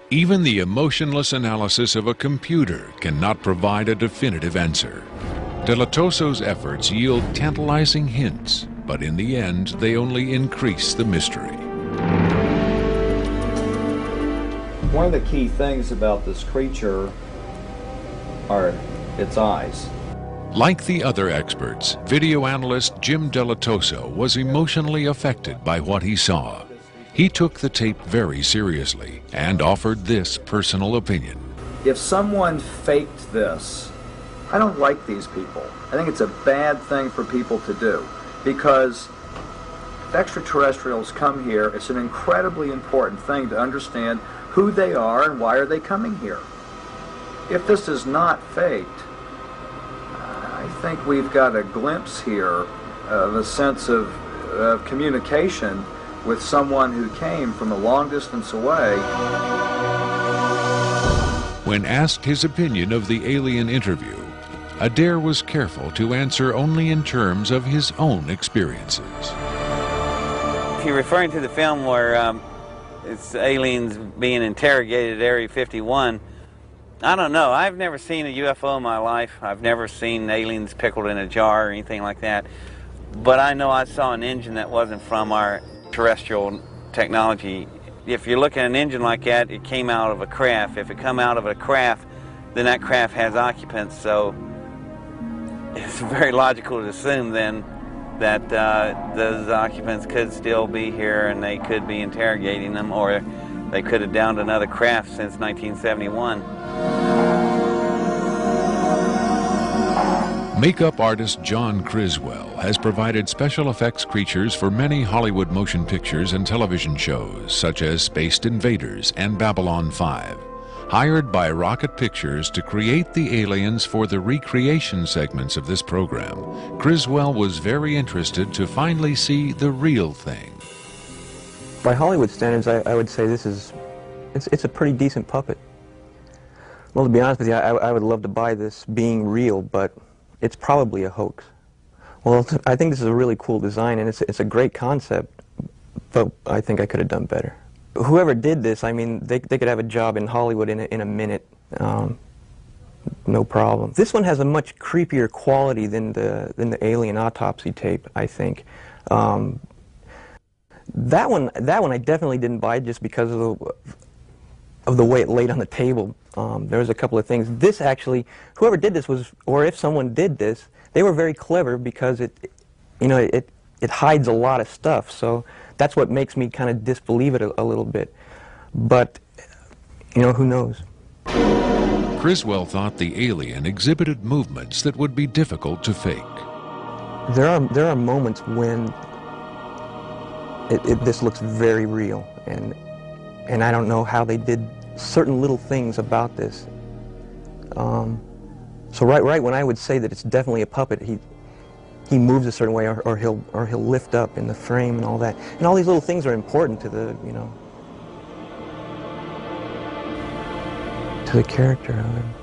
Even the emotionless analysis of a computer cannot provide a definitive answer. Delatoso's efforts yield tantalizing hints, but in the end they only increase the mystery. One of the key things about this creature are its eyes. Like the other experts, video analyst Jim Delatoso was emotionally affected by what he saw. He took the tape very seriously and offered this personal opinion. If someone faked this, I don't like these people. I think it's a bad thing for people to do, because if extraterrestrials come here, it's an incredibly important thing to understand who they are and why are they coming here. If this is not faked, I think we've got a glimpse here of a sense of communication with someone who came from a long distance away. When asked his opinion of the alien interview, Adair was careful to answer only in terms of his own experiences. If you're referring to the film where it's aliens being interrogated at Area 51, I don't know. I've never seen a UFO in my life. I've never seen aliens pickled in a jar or anything like that. But I know I saw an engine that wasn't from our terrestrial technology. If you're looking at an engine like that, it came out of a craft. If it come out of a craft, then that craft has occupants. So it's very logical to assume then that those occupants could still be here and they could be interrogating them, or they could have downed another craft since 1971. Makeup artist John Criswell has provided special effects creatures for many Hollywood motion pictures and television shows, such as Spaced Invaders and Babylon 5. Hired by Rocket Pictures to create the aliens for the recreation segments of this program, Criswell was very interested to finally see the real thing. By Hollywood standards, I would say it's a pretty decent puppet. Well, to be honest with you, I would love to buy this being real, but it's probably a hoax. Well, I think this is a really cool design, and it's a great concept, but I think I could have done better. Whoever did this, I mean, they could have a job in Hollywood in a minute, no problem. This one has a much creepier quality than the alien autopsy tape, I think. That one I definitely didn't buy just because of the way it laid on the table. There was a couple of things. This actually, whoever did this was, or if someone did this, they were very clever because it it hides a lot of stuff, so that's what makes me kind of disbelieve it a little bit. But, you know, who knows? Criswell thought the alien exhibited movements that would be difficult to fake. There are moments when this looks very real, and I don't know how they did certain little things about this. So right when I would say that it's definitely a puppet, he moves a certain way, or he'll lift up in the frame and all that. And all these little things are important to the, you know, to the character of him.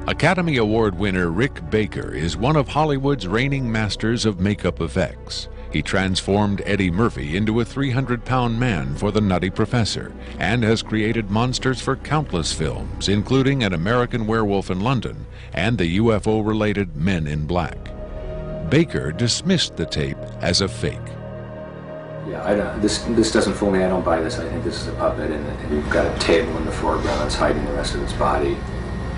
Academy Award winner Rick Baker is one of Hollywood's reigning masters of makeup effects. He transformed Eddie Murphy into a 300-pound man for The Nutty Professor and has created monsters for countless films, including An American Werewolf in London and the UFO-related Men in Black. Baker dismissed the tape as a fake. Yeah, this doesn't fool me. I don't buy this. I think this is a puppet, and you've got a table in the foreground that's hiding the rest of its body.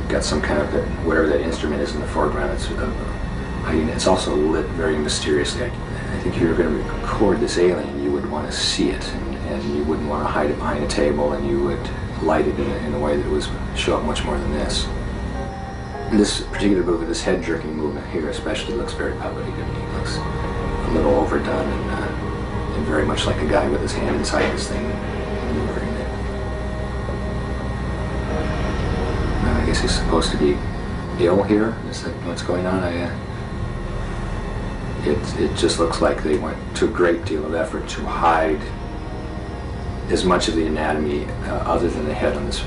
You've got some kind of, whatever that instrument is in the foreground, it's also lit very mysteriously. I think if you were going to record this alien, you would want to see it, and you wouldn't want to hide it behind a table, and you would light it in a way that would show up much more than this. And this particular movement, this head-jerking movement here especially, looks very puppety to me. It looks a little overdone and very much like a guy with his hand inside this thing maneuvering it. I guess he's supposed to be ill here. Is that what's going on? It just looks like they went to a great deal of effort to hide as much of the anatomy other than the head on this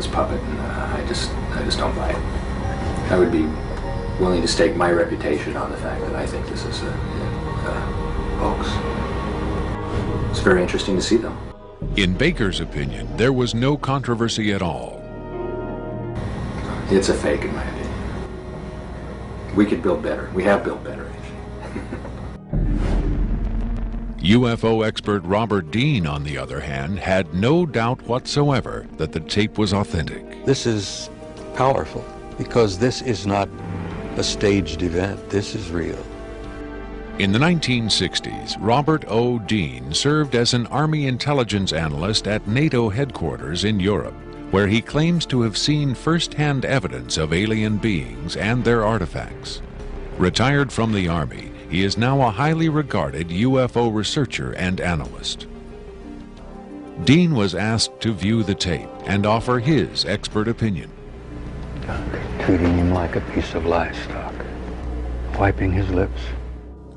puppet, and I just don't buy it. I would be willing to stake my reputation on the fact that I think this is a hoax. It's very interesting to see, though. In Baker's opinion, there was no controversy at all. It's a fake, in my opinion. We could build better. We have built better. UFO expert Robert Dean, on the other hand, had no doubt whatsoever that the tape was authentic. This is powerful because this is not a staged event. This is real. In the 1960s, Robert O. Dean served as an Army intelligence analyst at NATO headquarters in Europe, where he claims to have seen first-hand evidence of alien beings and their artifacts. Retired from the Army, he is now a highly regarded UFO researcher and analyst. Dean was asked to view the tape and offer his expert opinion. Treating him like a piece of livestock, wiping his lips.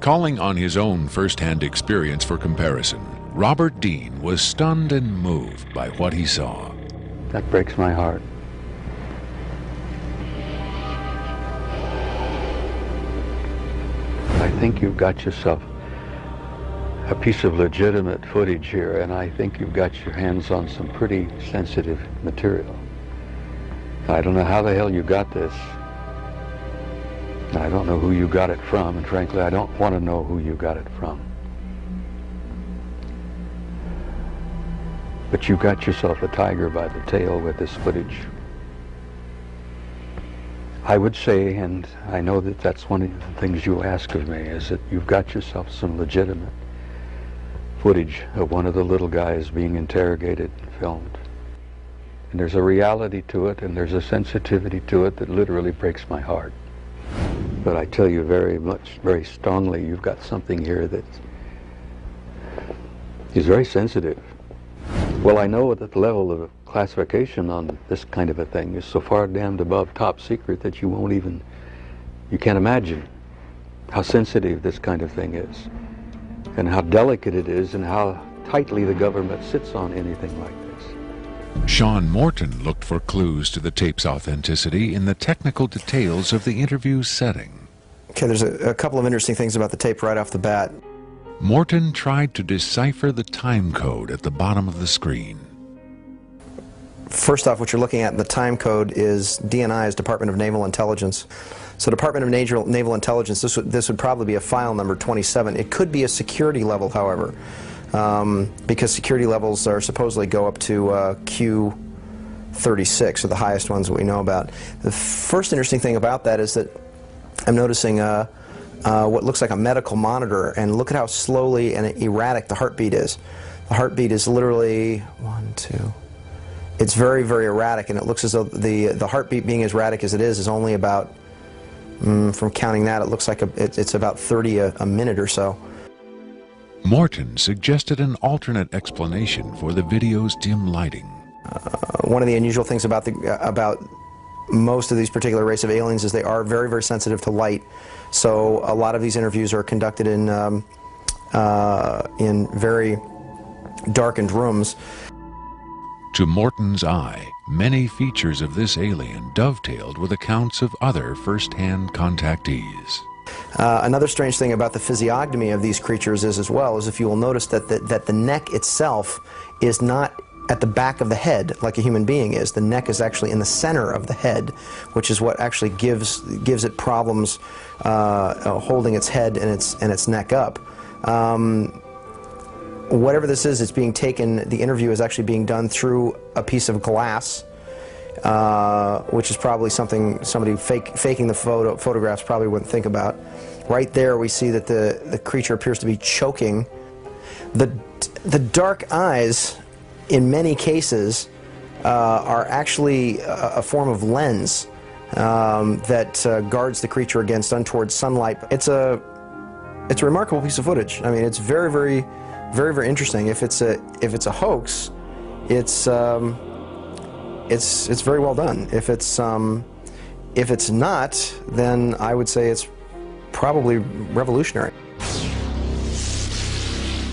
Calling on his own first-hand experience for comparison, Robert Dean was stunned and moved by what he saw. That breaks my heart. I think you've got yourself a piece of legitimate footage here, and I think you've got your hands on some pretty sensitive material. I don't know how the hell you got this. I don't know who you got it from, and frankly, I don't want to know who you got it from. But you got yourself a tiger by the tail with this footage. I would say, and I know that that's one of the things you ask of me, is that you've got yourself some legitimate footage of one of the little guys being interrogated and filmed. And there's a reality to it, and there's a sensitivity to it that literally breaks my heart. But I tell you very strongly, you've got something here that is very sensitive. Well, I know that the level of classification on this kind of a thing is so far damned above top secret that you can't imagine how sensitive this kind of thing is, and how delicate it is, and how tightly the government sits on anything like this. Sean Morton looked for clues to the tape's authenticity in the technical details of the interview's setting. Okay, there's a couple of interesting things about the tape right off the bat. Morton tried to decipher the time code at the bottom of the screen. First off, what you're looking at in the time code is DNI, is Department of Naval Intelligence. So Department of Naval Intelligence, this would probably be a file number 27. It could be a security level, however, because security levels are supposedly go up to Q36, or the highest ones that we know about. The first interesting thing about that is that I'm noticing what looks like a medical monitor, and look at how slowly and erratic the heartbeat is. The heartbeat is literally 1, 2. It's very, very erratic, and it looks as though the heartbeat, being as erratic as it is only about, from counting that, it looks like it's about 30 a minute or so. Morton suggested an alternate explanation for the video's dim lighting. One of the unusual things about most of these particular race of aliens is they are very, very sensitive to light. So a lot of these interviews are conducted in very darkened rooms. To Morton's eye, many features of this alien dovetailed with accounts of other first-hand contactees. Another strange thing about the physiognomy of these creatures is, as well, is if you will notice that the neck itself is not at the back of the head like a human being is. The neck is actually in the center of the head, which is what actually gives it problems holding its head and its neck up. Whatever this is, it's being taken, the interview is actually being done through a piece of glass, which is probably something somebody faking the photographs probably wouldn't think about. Right there we see that the creature appears to be choking. The dark eyes, in many cases, are actually a form of lens that guards the creature against untoward sunlight. It's a remarkable piece of footage. I mean, it's very, very, very, very interesting. If it's a hoax, it's very well done. If it's not, then I would say it's probably revolutionary.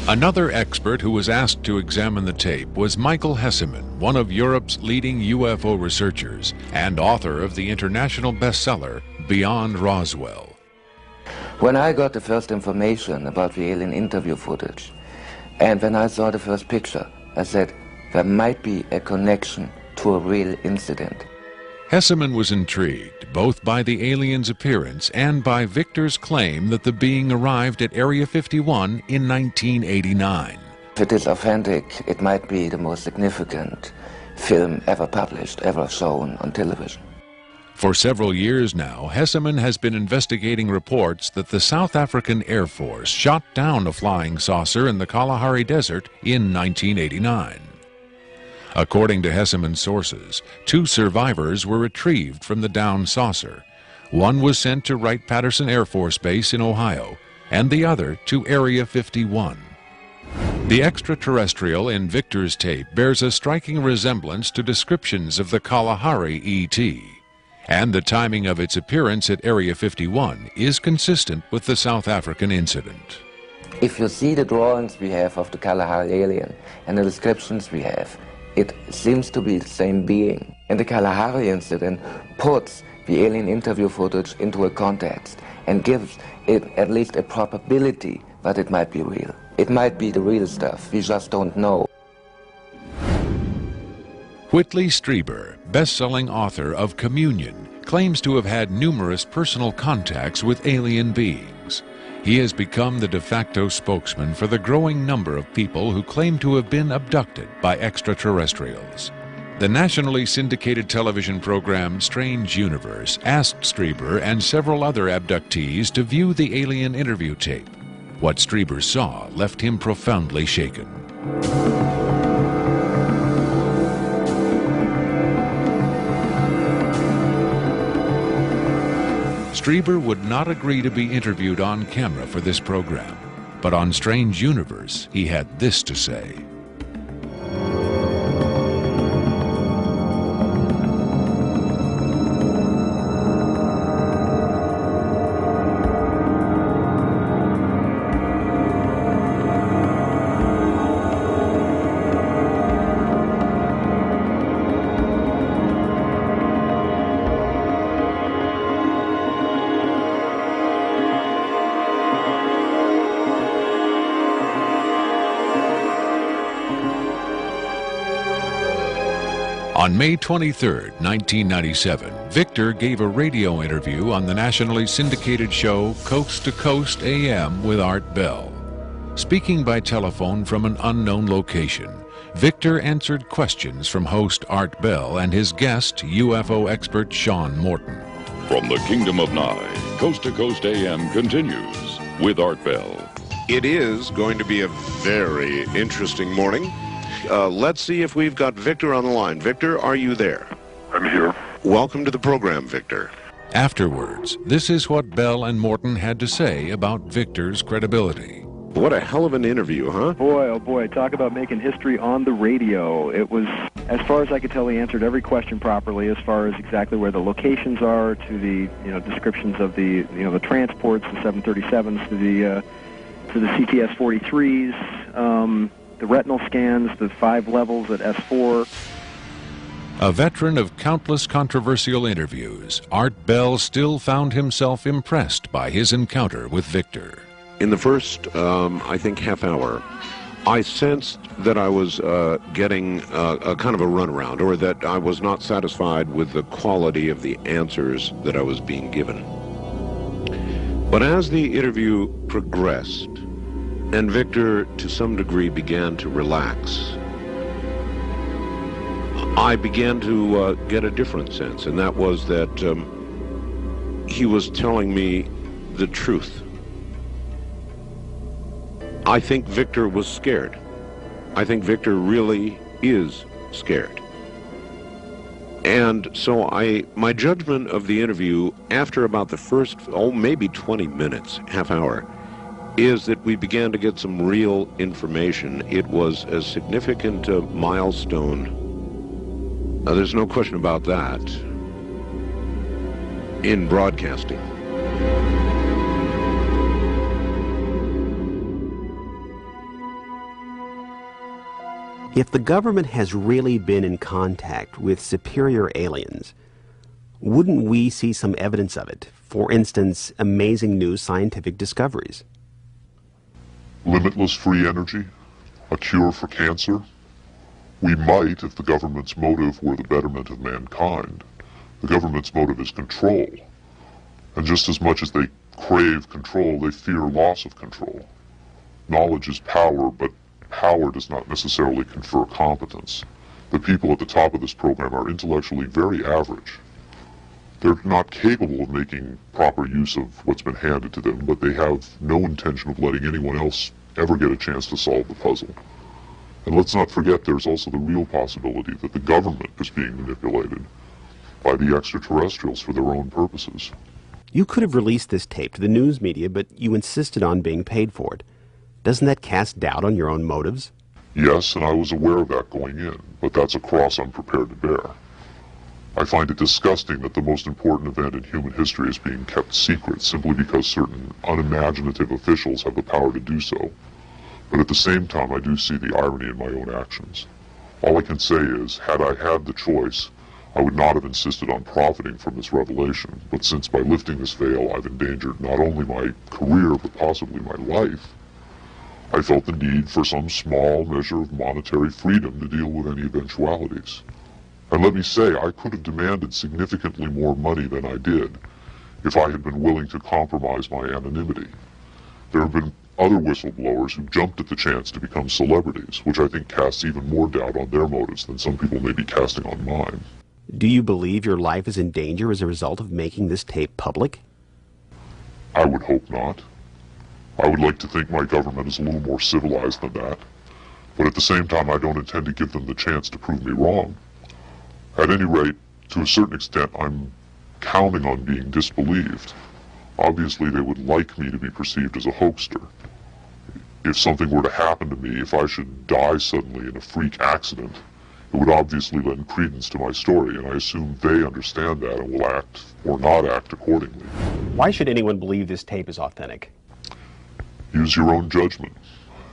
Another expert who was asked to examine the tape was Michael Hesseman, one of Europe's leading UFO researchers and author of the international bestseller Beyond Roswell. When I got the first information about the alien interview footage, and when I saw the first picture, I said there might be a connection to a real incident. Hesseman was intrigued both by the alien's appearance and by Victor's claim that the being arrived at Area 51 in 1989. If it is authentic, it might be the most significant film ever published, ever shown on television. For several years now, Hesseman has been investigating reports that the South African Air Force shot down a flying saucer in the Kalahari Desert in 1989. According to Hesseman's sources, 2 survivors were retrieved from the downed saucer. One was sent to Wright-Patterson Air Force Base in Ohio, and the other to Area 51. The extraterrestrial in Victor's tape bears a striking resemblance to descriptions of the Kalahari ET, and the timing of its appearance at Area 51 is consistent with the South African incident. If you see the drawings we have of the Kalahari alien and the descriptions we have, it seems to be the same being. And the Kalahari incident puts the alien interview footage into a context and gives it at least a probability that it might be real. It might be the real stuff, we just don't know. Whitley Strieber, best-selling author of Communion, claims to have had numerous personal contacts with alien beings. He has become the de facto spokesman for the growing number of people who claim to have been abducted by extraterrestrials. The nationally syndicated television program Strange Universe asked Strieber and several other abductees to view the alien interview tape. What Strieber saw left him profoundly shaken. Strieber would not agree to be interviewed on camera for this program, but on Strange Universe, he had this to say. On May 23, 1997, Victor gave a radio interview on the nationally syndicated show Coast to Coast AM with Art Bell. Speaking by telephone from an unknown location, Victor answered questions from host Art Bell and his guest, UFO expert Sean Morton. From the Kingdom of Nye, Coast to Coast AM continues with Art Bell. It is going to be a very interesting morning. Let's see if we've got Victor on the line. Victor, are you there? I'm here. Welcome to the program, Victor. Afterwards, this is what Bell and Morton had to say about Victor's credibility. What a hell of an interview, huh? Boy, oh boy, talk about making history on the radio. It was, as far as I could tell, he answered every question properly, as far as exactly where the locations are, to the descriptions of the the transports, the 737s, to the CTS 43s, the retinal scans, the 5 levels at S4. A veteran of countless controversial interviews, Art Bell still found himself impressed by his encounter with Victor. In the first, I think, half hour, I sensed that I was getting a kind of a runaround, or that I was not satisfied with the quality of the answers that I was being given. But as the interview progressed, and Victor, to some degree, began to relax, I began to get a different sense, and that was that he was telling me the truth. I think Victor was scared. I think Victor really is scared. And so my judgment of the interview after about the first, maybe 20 minutes, half hour, is that we began to get some real information. It was a significant milestone. There's no question about that in broadcasting. If the government has really been in contact with superior aliens, wouldn't we see some evidence of it? For instance, amazing new scientific discoveries. Limitless free energy? A cure for cancer? We might if the government's motive were the betterment of mankind. The government's motive is control. And just as much as they crave control, they fear loss of control. Knowledge is power, but power does not necessarily confer competence. The people at the top of this program are intellectually very average. They're not capable of making proper use of what's been handed to them, but they have no intention of letting anyone else ever get a chance to solve the puzzle. And let's not forget there's also the real possibility that the government is being manipulated by the extraterrestrials for their own purposes. You could have released this tape to the news media, but you insisted on being paid for it. Doesn't that cast doubt on your own motives? Yes, and I was aware of that going in, but that's a cross I'm prepared to bear. I find it disgusting that the most important event in human history is being kept secret simply because certain unimaginative officials have the power to do so. But at the same time, I do see the irony in my own actions. All I can say is, had I had the choice, I would not have insisted on profiting from this revelation. But since by lifting this veil, I've endangered not only my career, but possibly my life, I felt the need for some small measure of monetary freedom to deal with any eventualities. And let me say, I could have demanded significantly more money than I did if I had been willing to compromise my anonymity. There have been other whistleblowers who jumped at the chance to become celebrities, which I think casts even more doubt on their motives than some people may be casting on mine. Do you believe your life is in danger as a result of making this tape public? I would hope not. I would like to think my government is a little more civilized than that, but at the same time I don't intend to give them the chance to prove me wrong. At any rate, to a certain extent, I'm counting on being disbelieved. Obviously, they would like me to be perceived as a hoaxer. If something were to happen to me, if I should die suddenly in a freak accident, it would obviously lend credence to my story, and I assume they understand that and will act or not act accordingly. Why should anyone believe this tape is authentic? Use your own judgment.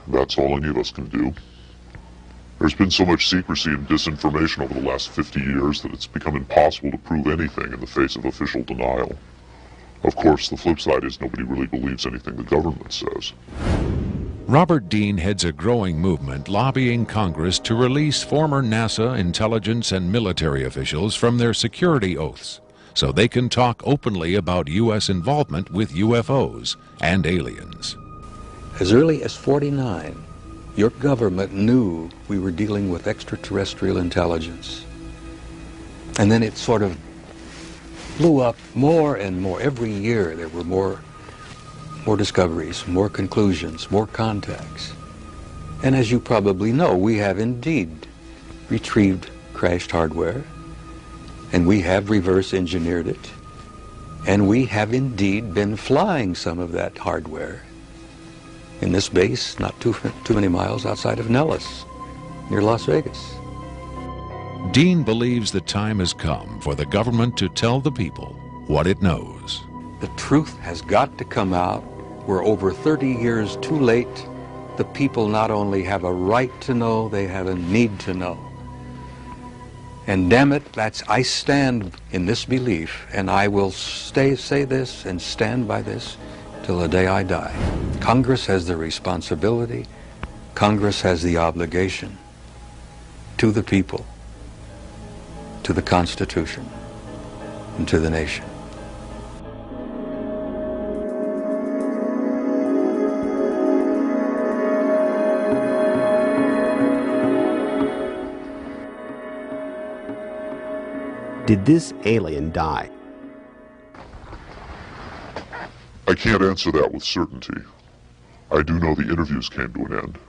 That's all any of us can do. There's been so much secrecy and disinformation over the last 50 years that it's become impossible to prove anything in the face of official denial. Of course, the flip side is nobody really believes anything the government says. Robert Dean heads a growing movement lobbying Congress to release former NASA intelligence and military officials from their security oaths so they can talk openly about U.S. involvement with UFOs and aliens. As early as '49, your government knew we were dealing with extraterrestrial intelligence. And then it sort of blew up more and more. Every year there were more discoveries, more conclusions, more contacts. And as you probably know, we have indeed retrieved crashed hardware, and we have reverse engineered it, and we have indeed been flying some of that hardware in this base not too many miles outside of Nellis, near Las Vegas. Dean believes the time has come for the government to tell the people what it knows. The truth has got to come out. We're over 30 years too late. The people not only have a right to know, they have a need to know. And damn it, I stand in this belief, and I will say this and stand by this till the day I die. Congress has the responsibility, Congress has the obligation to the people, to the Constitution, and to the nation. Did this alien die? I can't answer that with certainty. I do know the interviews came to an end.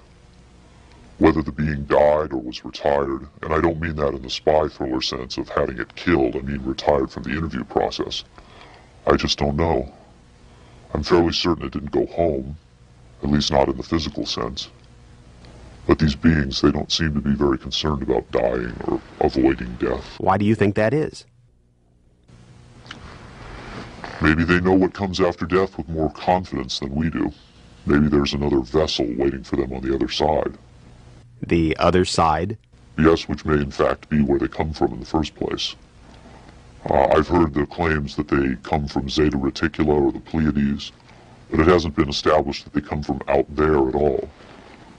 Whether the being died or was retired, and I don't mean that in the spy thriller sense of having it killed, I mean retired from the interview process. I just don't know. I'm fairly certain it didn't go home, at least not in the physical sense. But these beings, they don't seem to be very concerned about dying or avoiding death. Why do you think that is? Maybe they know what comes after death with more confidence than we do. Maybe there's another vessel waiting for them on the other side. The other side? Yes, which may in fact be where they come from in the first place. I've heard the claims that they come from Zeta Reticula or the Pleiades, but it hasn't been established that they come from out there at all.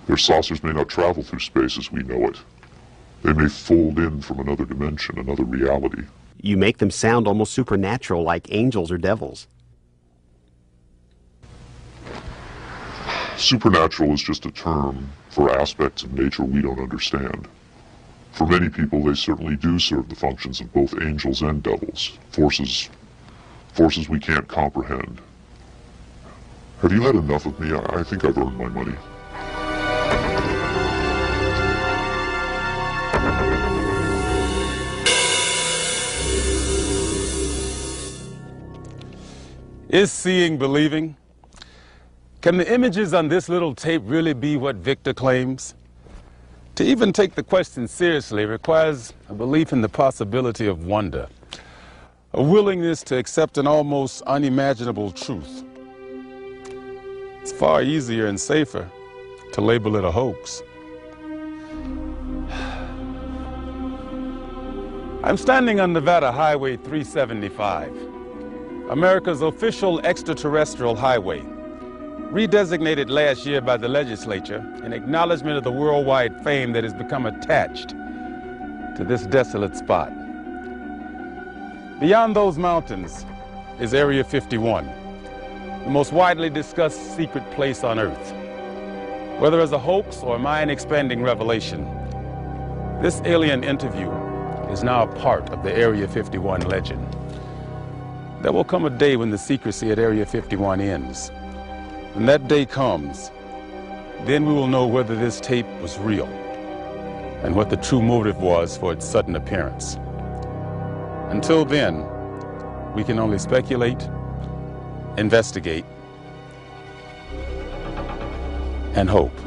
Their saucers may not travel through space as we know it. They may fold in from another dimension, another reality. You make them sound almost supernatural, like angels or devils. Supernatural is just a term for aspects of nature we don't understand. For many people, they certainly do serve the functions of both angels and devils, forces we can't comprehend. Have you had enough of me? I think I've earned my money. Is seeing believing? Can the images on this little tape really be what Victor claims? To even take the question seriously requires a belief in the possibility of wonder, a willingness to accept an almost unimaginable truth. It's far easier and safer to label it a hoax. I'm standing on Nevada Highway 375. America's official extraterrestrial highway, redesignated last year by the legislature in acknowledgement of the worldwide fame that has become attached to this desolate spot. Beyond those mountains is Area 51, the most widely discussed secret place on Earth. Whether as a hoax or mind-expanding revelation, this alien interview is now a part of the Area 51 legend. There will come a day when the secrecy at Area 51 ends. When that day comes, then we will know whether this tape was real and what the true motive was for its sudden appearance. Until then, we can only speculate, investigate, and hope.